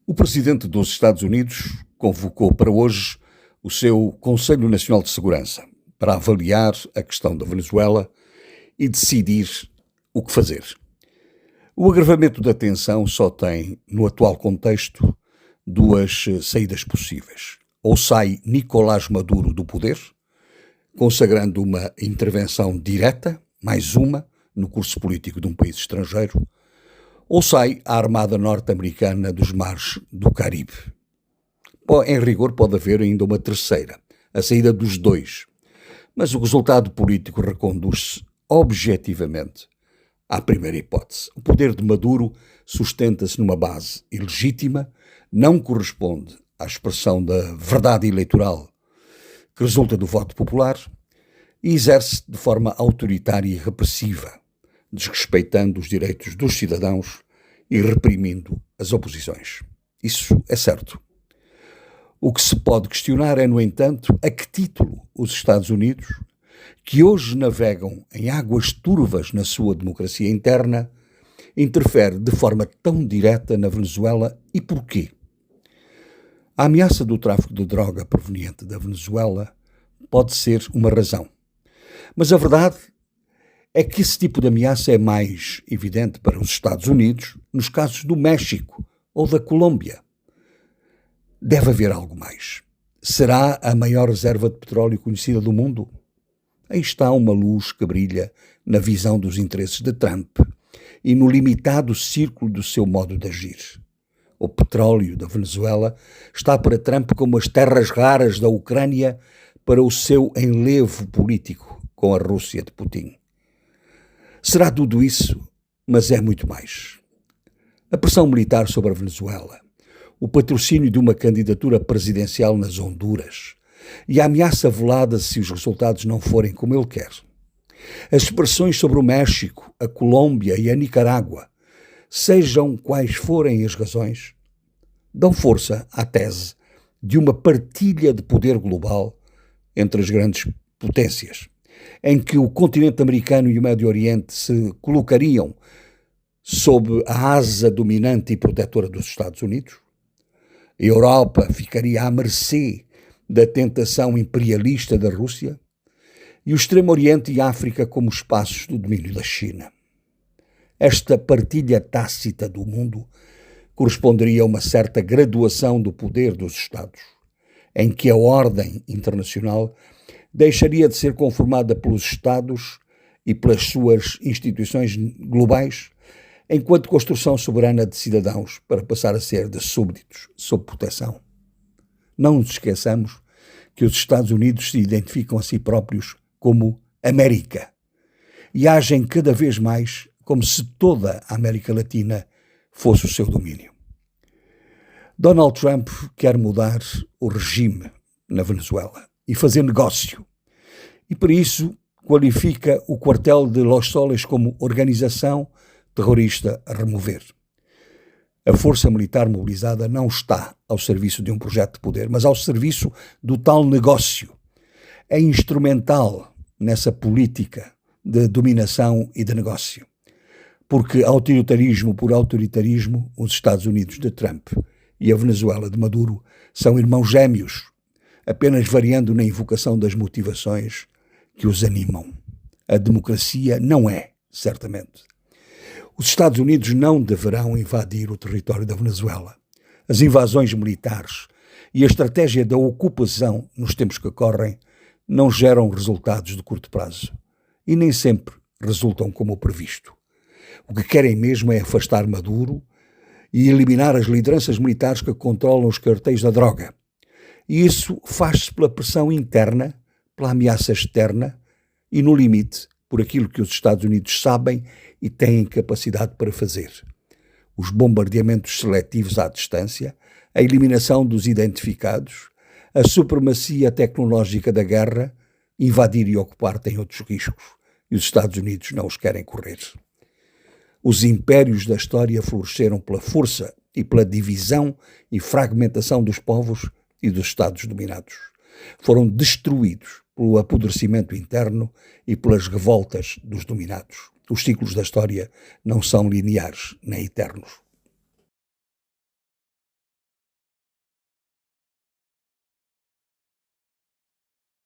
O presidente dos Estados Unidos convocou para hoje o seu Conselho Nacional de Segurança para avaliar a questão da Venezuela e decidir o que fazer. O agravamento da tensão só tem, no atual contexto, duas saídas possíveis. Ou sai Nicolás Maduro do poder, consagrando uma intervenção direta, mais uma, no curso político de um país estrangeiro, ou sai a Armada Norte-Americana dos mares do Caribe. Em rigor, pode haver ainda uma terceira, a saída dos dois, mas o resultado político reconduz-se objetivamente à primeira hipótese. O poder de Maduro sustenta-se numa base ilegítima, não corresponde à expressão da verdade eleitoral que resulta do voto popular e exerce de forma autoritária e repressiva, desrespeitando os direitos dos cidadãos e reprimindo as oposições. Isso é certo. O que se pode questionar é, no entanto, a que título os Estados Unidos, que hoje navegam em águas turvas na sua democracia interna, interfere de forma tão direta na Venezuela e porquê? A ameaça do tráfico de droga proveniente da Venezuela pode ser uma razão, mas a verdade é que esse tipo de ameaça é mais evidente para os Estados Unidos nos casos do México ou da Colômbia. Deve haver algo mais. Será a maior reserva de petróleo conhecida do mundo? Aí está uma luz que brilha na visão dos interesses de Trump e no limitado círculo do seu modo de agir. O petróleo da Venezuela está para Trump como as terras raras da Ucrânia para o seu enlevo político com a Rússia de Putin. Será tudo isso, mas é muito mais. A pressão militar sobre a Venezuela, o patrocínio de uma candidatura presidencial nas Honduras e a ameaça velada se os resultados não forem como ele quer. As pressões sobre o México, a Colômbia e a Nicarágua, sejam quais forem as razões, dão força à tese de uma partilha de poder global entre as grandes potências, em que o continente americano e o Médio Oriente se colocariam sob a asa dominante e protetora dos Estados Unidos. A Europa ficaria à mercê da tentação imperialista da Rússia e o Extremo Oriente e a África como espaços do domínio da China. Esta partilha tácita do mundo corresponderia a uma certa graduação do poder dos Estados, em que a ordem internacional deixaria de ser conformada pelos Estados e pelas suas instituições globais, enquanto construção soberana de cidadãos, para passar a ser de súbditos sob proteção. Não nos esqueçamos que os Estados Unidos se identificam a si próprios como América e agem cada vez mais como se toda a América Latina fosse o seu domínio. Donald Trump quer mudar o regime na Venezuela e fazer negócio, e por isso qualifica o quartel de Los Soles como organização terrorista a remover. A força militar mobilizada não está ao serviço de um projeto de poder, mas ao serviço do tal negócio. É instrumental nessa política de dominação e de negócio, porque autoritarismo por autoritarismo, os Estados Unidos de Trump e a Venezuela de Maduro são irmãos gêmeos, apenas variando na invocação das motivações que os animam. A democracia não é, certamente. Os Estados Unidos não deverão invadir o território da Venezuela. As invasões militares e a estratégia da ocupação nos tempos que correm não geram resultados de curto prazo e nem sempre resultam como previsto. O que querem mesmo é afastar Maduro e eliminar as lideranças militares que controlam os cartéis da droga. E isso faz-se pela pressão interna, pela ameaça externa e, no limite, por aquilo que os Estados Unidos sabem e têm capacidade para fazer. Os bombardeamentos seletivos à distância, a eliminação dos identificados, a supremacia tecnológica da guerra, invadir e ocupar têm outros riscos e os Estados Unidos não os querem correr. Os impérios da história floresceram pela força e pela divisão e fragmentação dos povos e dos Estados dominados. Foram destruídos pelo apodrecimento interno e pelas revoltas dos dominados. Os ciclos da história não são lineares nem eternos.